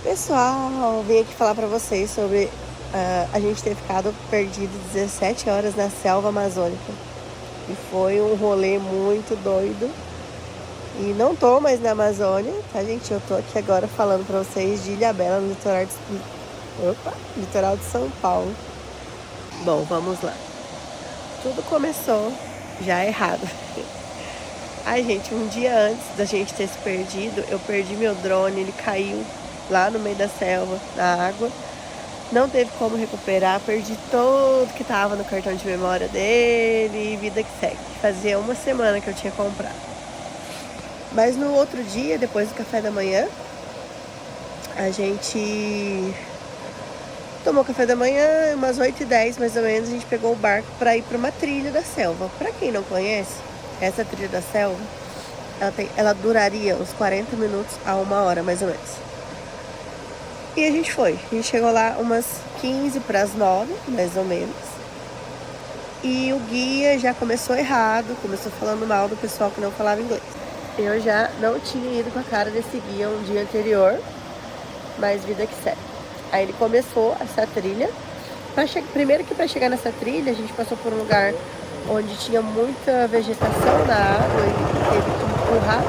Pessoal, vim aqui falar pra vocês sobre a gente ter ficado perdido 17 horas na selva amazônica. E foi um rolê muito doido. E não tô mais na Amazônia, tá, gente? Eu tô aqui agora falando pra vocês de Ilhabela, no litoral de São Paulo. Bom, vamos lá. Tudo começou já errado. Ai, gente, um dia antes da gente ter se perdido, eu perdi meu drone, ele caiu lá no meio da selva, na água. Não teve como recuperar, perdi tudo que tava no cartão de memória dele e vida que segue. Fazia uma semana que eu tinha comprado. Mas no outro dia, depois do café da manhã, a gente tomou café da manhã, umas 8h10 mais ou menos, a gente pegou o barco para ir para uma trilha da selva. Para quem não conhece, essa trilha da selva, ela duraria uns 40 minutos a 1 hora mais ou menos. E a gente foi. A gente chegou lá umas 15 para as 9, mais ou menos. E o guia já começou errado, começou falando mal do pessoal que não falava inglês. Eu já não tinha ido com a cara desse guia um dia anterior, mas vida que segue. Aí ele começou essa trilha. Primeiro que para chegar nessa trilha, a gente passou por um lugar onde tinha muita vegetação na água e teve que empurrar,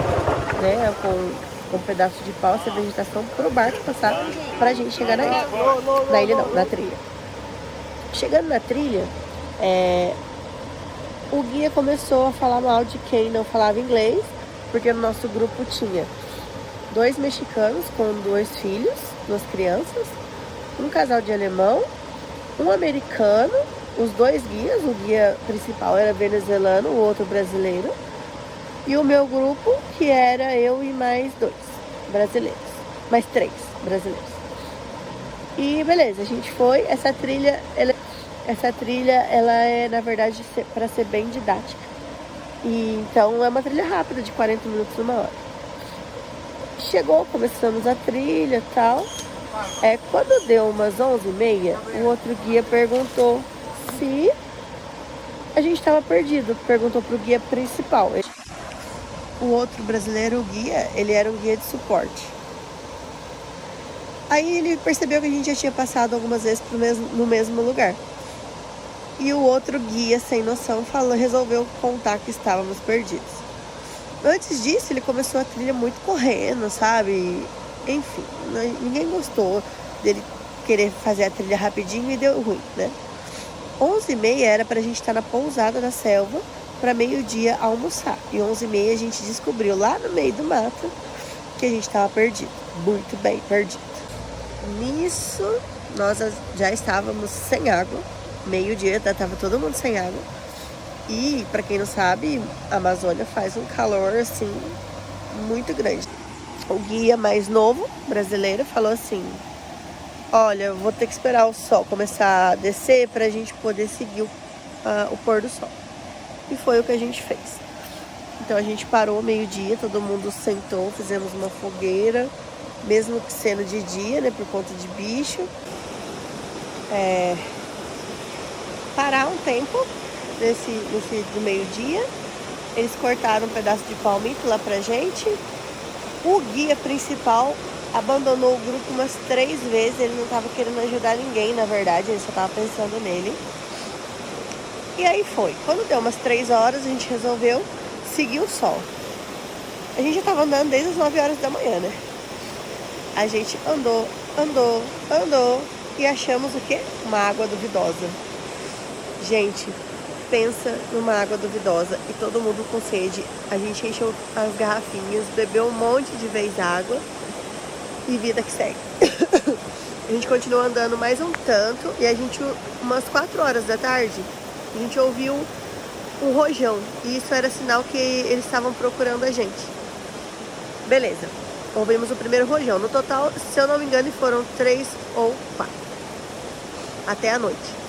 né, com um pedaço de pau essa vegetação para o barco passar para a gente chegar na ilha. Na ilha não, na trilha. Chegando na trilha, o guia começou a falar mal de quem não falava inglês, porque no nosso grupo tinha 2 mexicanos com 2 filhos, 2 crianças, um casal de alemão, um americano, os 2 guias, o guia principal era venezuelano, o outro brasileiro, e o meu grupo, que era eu e mais 2 brasileiros, mais 3 brasileiros. E beleza, a gente foi. Essa trilha ela é, na verdade, para ser bem didática. E então é uma trilha rápida, de 40 minutos, 1 hora. Chegou, começamos a trilha e tal. Quando deu umas 11h30, o outro guia perguntou se a gente estava perdido. Perguntou pro guia principal. O outro brasileiro, o guia, ele era um guia de suporte. Aí ele percebeu que a gente já tinha passado algumas vezes no mesmo lugar. E o outro guia, sem noção, resolveu contar que estávamos perdidos. Antes disso, ele começou a trilha muito correndo, sabe? Enfim, ninguém gostou dele querer fazer a trilha rapidinho e deu ruim, né? 11h30 era pra gente estar na pousada da selva para meio-dia almoçar. E 11h30 a gente descobriu lá no meio do mato que a gente estava perdido. Muito bem perdido. Nisso, nós já estávamos sem água. Meio-dia, tava todo mundo sem água. E, pra quem não sabe, a Amazônia faz um calor, assim, muito grande. O guia mais novo, brasileiro, falou assim: olha, vou ter que esperar o sol começar a descer pra gente poder seguir o pôr do sol. E foi o que a gente fez. Então a gente parou meio-dia, todo mundo sentou, fizemos uma fogueira, mesmo que sendo de dia, né, por conta de bicho. Parar um tempo do meio-dia. Eles cortaram um pedaço de palmito lá pra gente. O guia principal abandonou o grupo umas 3 vezes. Ele não estava querendo ajudar ninguém, na verdade, ele só estava pensando nele. E aí foi. Quando deu umas 3 horas, a gente resolveu seguir o sol. A gente já estava andando desde as 9 horas da manhã, né? A gente andou e achamos o quê? Uma água duvidosa. Gente, pensa numa água duvidosa e todo mundo com sede. A gente encheu as garrafinhas, bebeu um monte de vez água e vida que segue. A gente continuou andando mais um tanto e umas 4 horas da tarde, a gente ouviu um rojão. E isso era sinal que eles estavam procurando a gente. Beleza, ouvimos o primeiro rojão. No total, se eu não me engano, foram 3 ou 4. Até a noite.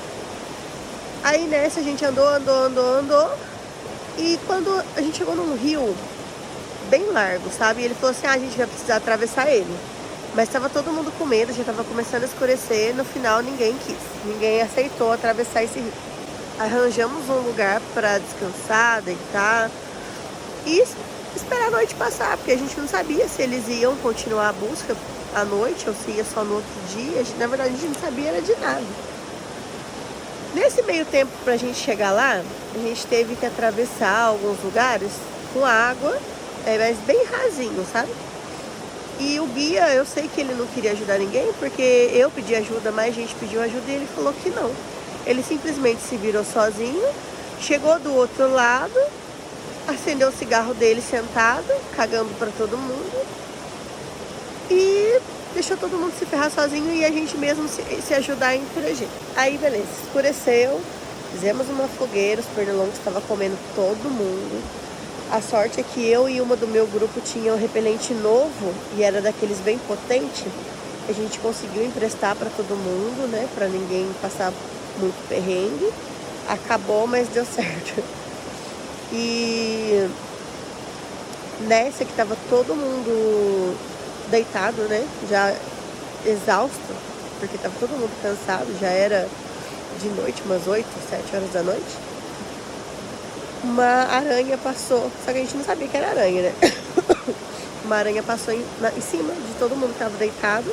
Aí nessa a gente andou. E quando a gente chegou num rio bem largo, sabe? E ele falou assim: a gente vai precisar atravessar ele. Mas estava todo mundo com medo, já estava começando a escurecer. No final ninguém quis, ninguém aceitou atravessar esse rio. Arranjamos um lugar para descansar, deitar e esperar a noite passar, porque a gente não sabia se eles iam continuar a busca à noite ou se ia só no outro dia. Na verdade, a gente não sabia era de nada. Nesse meio tempo, pra gente chegar lá, a gente teve que atravessar alguns lugares com água, mas bem rasinho, sabe? E o guia, eu sei que ele não queria ajudar ninguém, porque eu pedi ajuda, mais gente pediu ajuda e ele falou que não. Ele simplesmente se virou sozinho, chegou do outro lado, acendeu o cigarro dele sentado, cagando pra todo mundo, e deixou todo mundo se ferrar sozinho e a gente mesmo se ajudar entre a gente. Aí, beleza, escureceu, fizemos uma fogueira, os pernilongos estavam comendo todo mundo. A sorte é que eu e uma do meu grupo tinham um repelente novo e era daqueles bem potente. A gente conseguiu emprestar para todo mundo, né? Para ninguém passar muito perrengue. Acabou, mas deu certo. E nessa que tava todo mundo deitado, né? Já exausto, porque tava todo mundo cansado. Já era de noite, umas 8, 7 horas da noite. Uma aranha passou, só que a gente não sabia que era aranha, né? Uma aranha passou em cima de todo mundo que estava deitado.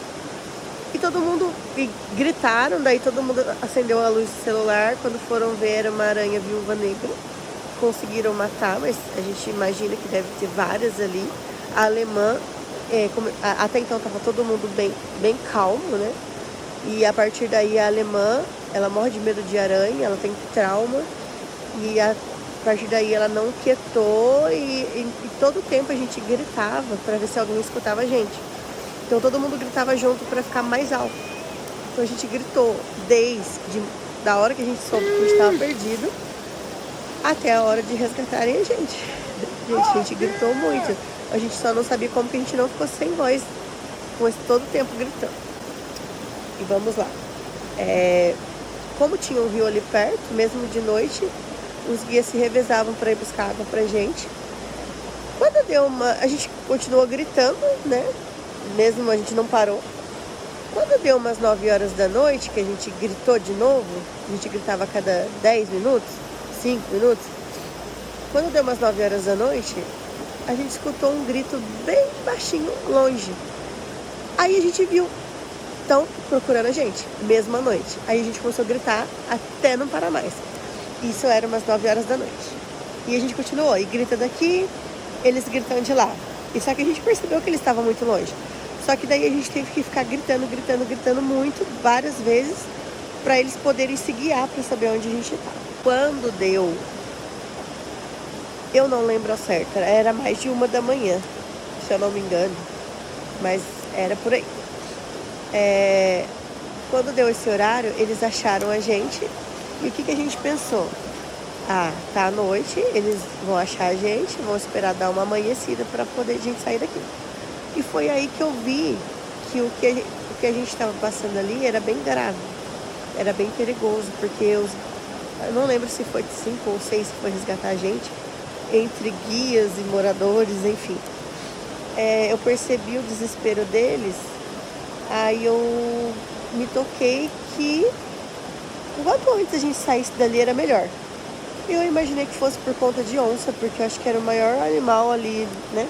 E todo mundo gritaram, daí todo mundo acendeu a luz do celular. Quando foram ver, era uma aranha viúva negra. Conseguiram matar, mas a gente imagina que deve ter várias ali. A alemã, até então estava todo mundo bem calmo, né? E a partir daí a alemã, ela morre de medo de aranha, ela tem trauma. E a partir daí ela não quietou e todo o tempo a gente gritava para ver se alguém escutava a gente. Então todo mundo gritava junto para ficar mais alto. Então a gente gritou desde da hora que a gente soube que a gente estava perdido até a hora de resgatarem a gente. Gente, a gente gritou muito. A gente só não sabia como que a gente não ficou sem voz com todo o tempo gritando. E vamos lá. Como tinha um rio ali perto, mesmo de noite, os guias se revezavam para ir buscar água pra gente. Quando a gente continuou gritando, né? Mesmo a gente não parou. Quando deu umas 9 horas da noite, que a gente gritou de novo, a gente gritava a cada 10 minutos, 5 minutos. Quando deu umas 9 horas da noite, a gente escutou um grito bem baixinho, longe. Aí a gente viu, estão procurando a gente, mesmo à noite. Aí a gente começou a gritar até não parar mais. Isso era umas 9 horas da noite. E a gente continuou, e grita daqui, eles gritam de lá. E só que a gente percebeu que eles estavam muito longe. Só que daí a gente teve que ficar gritando muito, várias vezes, para eles poderem se guiar para saber onde a gente estava. Quando deu, eu não lembro ao certo, era mais de 1 da manhã, se eu não me engano. Mas era por aí. Quando deu esse horário, eles acharam a gente. E o que a gente pensou? Tá à noite, eles vão achar a gente, vão esperar dar uma amanhecida para poder a gente sair daqui. E foi aí que eu vi que o que a gente estava passando ali era bem grave, era bem perigoso, porque eu não lembro se foi 5 ou 6 que foi resgatar a gente, entre guias e moradores, enfim. Eu percebi o desespero deles, aí eu me toquei que o quanto antes a gente saísse dali era melhor. Eu imaginei que fosse por conta de onça, porque eu acho que era o maior animal ali, né?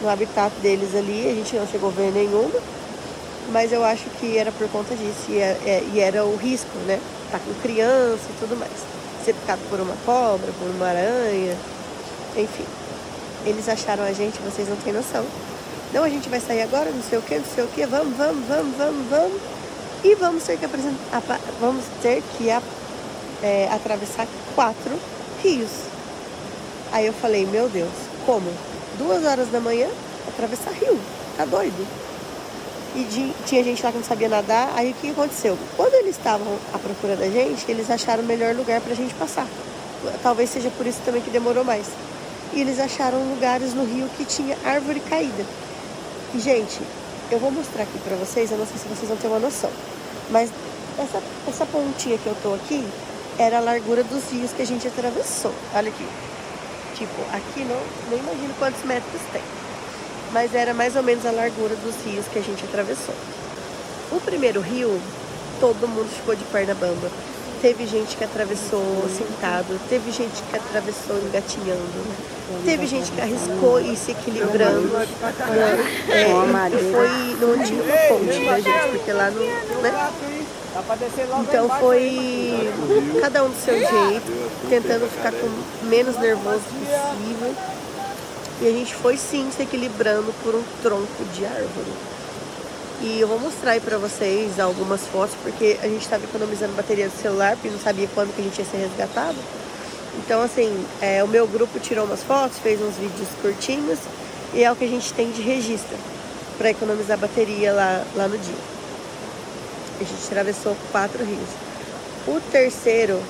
No habitat deles ali, a gente não chegou a ver nenhuma. Mas eu acho que era por conta disso, e era o risco, né? Tá com criança e tudo mais. Ser picado por uma cobra, por uma aranha, enfim. Eles acharam a gente, vocês não têm noção. Não, a gente vai sair agora, não sei o que, vamos. E vamos ter que atravessar 4 rios. Aí eu falei, meu Deus, como? 2 horas da manhã, atravessar rio, tá doido? E tinha gente lá que não sabia nadar. Aí o que aconteceu? Quando eles estavam à procura da gente, eles acharam o melhor lugar pra gente passar. Talvez seja por isso também que demorou mais. E eles acharam lugares no rio que tinha árvore caída. E, gente, eu vou mostrar aqui pra vocês, eu não sei se vocês vão ter uma noção. Mas essa pontinha que eu tô aqui era a largura dos rios que a gente atravessou. Olha aqui. Tipo, aqui nem imagino quantos metros tem. Mas era mais ou menos a largura dos rios que a gente atravessou. O primeiro rio, todo mundo ficou de perna bamba. Teve gente que atravessou sentado, teve gente que atravessou engatinhando, teve gente que arriscou e se equilibrando. Não tinha uma ponte, né, gente? Porque lá não, né? Então foi cada um do seu jeito, tentando ficar com o menos nervoso possível. E a gente foi sim se equilibrando por um tronco de árvore. E eu vou mostrar aí pra vocês algumas fotos, porque a gente estava economizando bateria do celular, porque não sabia quando que a gente ia ser resgatado. Então, assim, o meu grupo tirou umas fotos, fez uns vídeos curtinhos, e é o que a gente tem de registro para economizar bateria lá no dia. A gente atravessou 4 rios. O terceiro,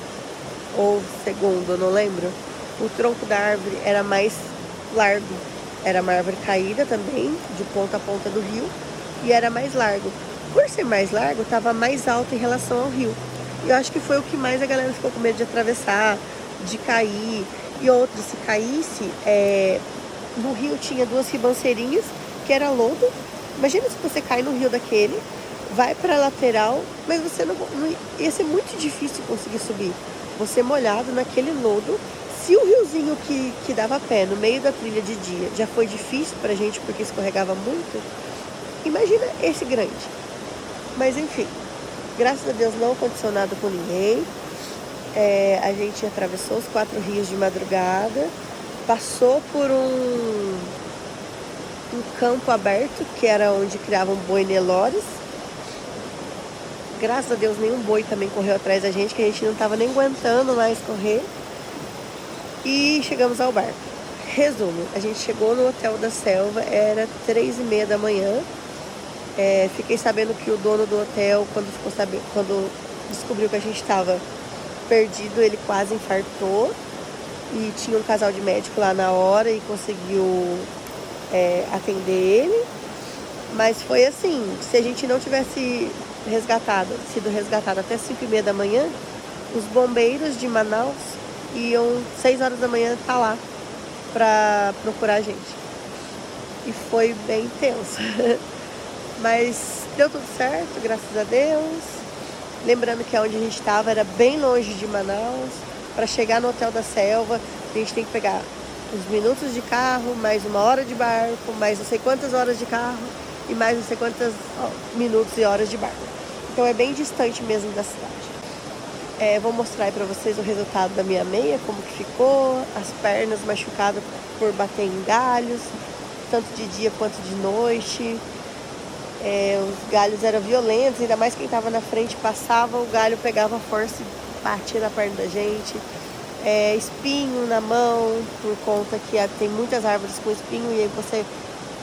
ou segundo, eu não lembro, o tronco da árvore era mais largo. Era uma árvore caída também, de ponta a ponta do rio, e era mais largo. Por ser mais largo, estava mais alto em relação ao rio. E eu acho que foi o que mais a galera ficou com medo de atravessar, de cair. E outro, se caísse, no rio tinha 2 ribanceirinhas, que era lodo. Imagina se você cai no rio daquele, vai para a lateral, mas você não ia ser muito difícil conseguir subir. Você molhado naquele lodo. Se o riozinho que dava pé no meio da trilha de dia já foi difícil pra gente porque escorregava muito, imagina esse grande. Mas enfim, graças a Deus não aconteceu nada com ninguém. A gente atravessou os 4 rios de madrugada, passou por um campo aberto, que era onde criavam boi Nelores. Graças a Deus nenhum boi também correu atrás da gente, que a gente não estava nem aguentando mais correr. E chegamos ao barco. Resumo, a gente chegou no Hotel da Selva, era 3h30 da manhã. Fiquei sabendo que o dono do hotel, quando descobriu que a gente estava perdido, ele quase infartou. E tinha um casal de médico lá na hora e conseguiu atender ele. Mas foi assim, se a gente não tivesse sido resgatado até 5h30 da manhã, os bombeiros de Manaus iam 6 horas da manhã estar lá para procurar a gente. E foi bem tenso. Mas deu tudo certo, graças a Deus. Lembrando que onde a gente estava era bem longe de Manaus. Para chegar no Hotel da Selva, a gente tem que pegar uns minutos de carro, mais 1 hora de barco, mais não sei quantas horas de carro e mais não sei quantos minutos e horas de barco. Então é bem distante mesmo da cidade. Vou mostrar aí pra vocês o resultado da minha meia, como que ficou, as pernas machucadas por bater em galhos, tanto de dia quanto de noite. Os galhos eram violentos, ainda mais quem estava na frente passava, o galho pegava força e batia na perna da gente. Espinho na mão, por conta que tem muitas árvores com espinho, e aí você,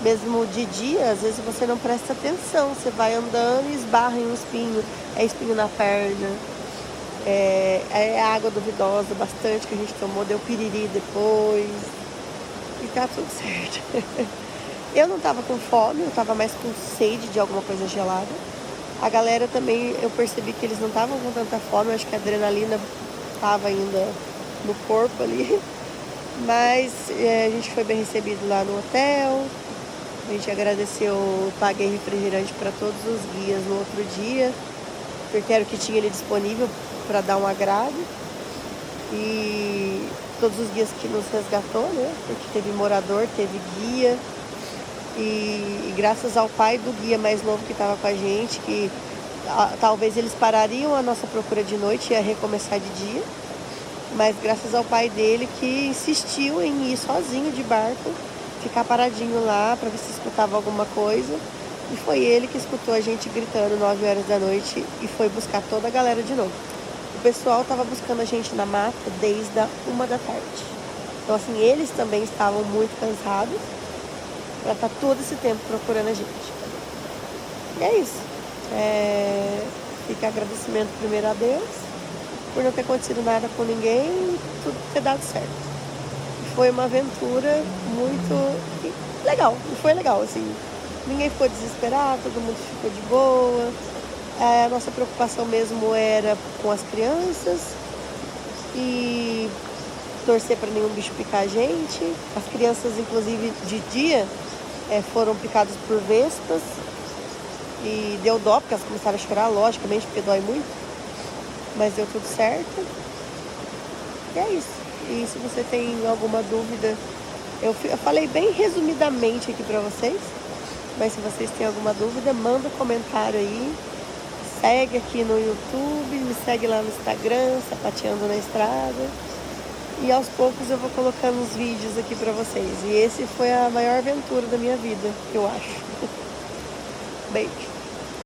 mesmo de dia, às vezes você não presta atenção, você vai andando e esbarra em um espinho, espinho na perna. Água duvidosa, bastante que a gente tomou, deu piriri depois. E tá tudo certo. Eu não tava com fome, eu tava mais com sede de alguma coisa gelada. A galera também, eu percebi que eles não estavam com tanta fome, eu acho que a adrenalina tava ainda no corpo ali. Mas a gente foi bem recebido lá no hotel. A gente agradeceu, paguei refrigerante para todos os guias no outro dia, porque era o que tinha ali disponível para dar um agrado. E todos os guias que nos resgatou, né? Porque teve morador, teve guia. E graças ao pai do guia mais novo que estava com a gente, que talvez eles parariam a nossa procura de noite e ia recomeçar de dia. Mas graças ao pai dele que insistiu em ir sozinho de barco, ficar paradinho lá para ver se escutava alguma coisa. E foi ele que escutou a gente gritando 9 horas da noite e foi buscar toda a galera de novo. O pessoal estava buscando a gente na mata desde a 1 da tarde. Então assim, eles também estavam muito cansados para estar todo esse tempo procurando a gente. E é isso. Fica agradecimento primeiro a Deus por não ter acontecido nada com ninguém e tudo ter dado certo. Foi uma aventura muito legal. E foi legal, assim. Ninguém ficou desesperado, todo mundo ficou de boa. A nossa preocupação mesmo era com as crianças e torcer para nenhum bicho picar a gente. As crianças, inclusive, de dia, foram picadas por vespas e deu dó, porque elas começaram a chorar, logicamente, porque dói muito. mas deu tudo certo. E é isso. E se você tem alguma dúvida, eu falei bem resumidamente aqui pra vocês, mas se vocês têm alguma dúvida, manda um comentário aí. Segue aqui no YouTube, me segue lá no Instagram, Sapateando na Estrada. E aos poucos eu vou colocando os vídeos aqui pra vocês. E esse foi a maior aventura da minha vida, eu acho. Beijo.